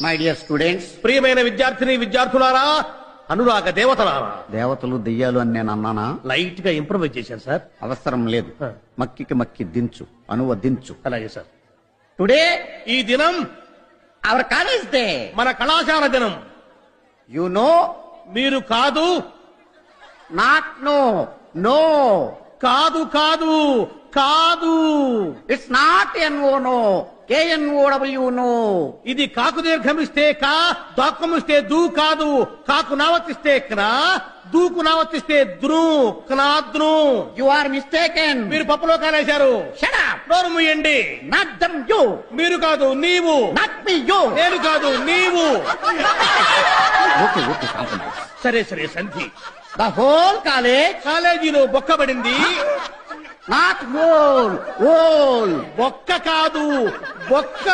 My dear students, ప్రియమైన విద్యార్థిని విద్యార్థులారా, అనురాగ దేవతలారా. దేవతలు దెయ్యాలు అని నేను అన్నానా? లైట్ గా ఇంప్రూవైజ్ చేశాను సార్. అవసరం లేదు. మక్కికి మక్కి దించు, అనువదించు. అలాగే సార్. టుడే ఈ దినం అవర్ కాలేజ్ డే. మన కళాశాల దినం. యు నో, మీరు కాదు, నాట్ నో, నో, కాదు కాదు కాదు, it's not N O no, K N O W no. ఇది కాకు దీర్ఘమిస్తే కా, దాక్కమిస్తే దూ కాదు. కాకు నావర్తిస్తే క్నా, దూకు నావర్తిస్తే ద్రు, క్నాద్రు. You are mistaken. మీరు పప్పులో కాలేశారు. Shut up. నోరు మూయండి. Not dum you. మీరు కాదు, నీవు. Not me you. నేను కాదు, నీవు. Okay okay, compromise. సరే సరే, సంధి. The whole college. కాలేజీలో బొక్కబడింది. Not whole, whole. బొక్క కాదు, బొక్క.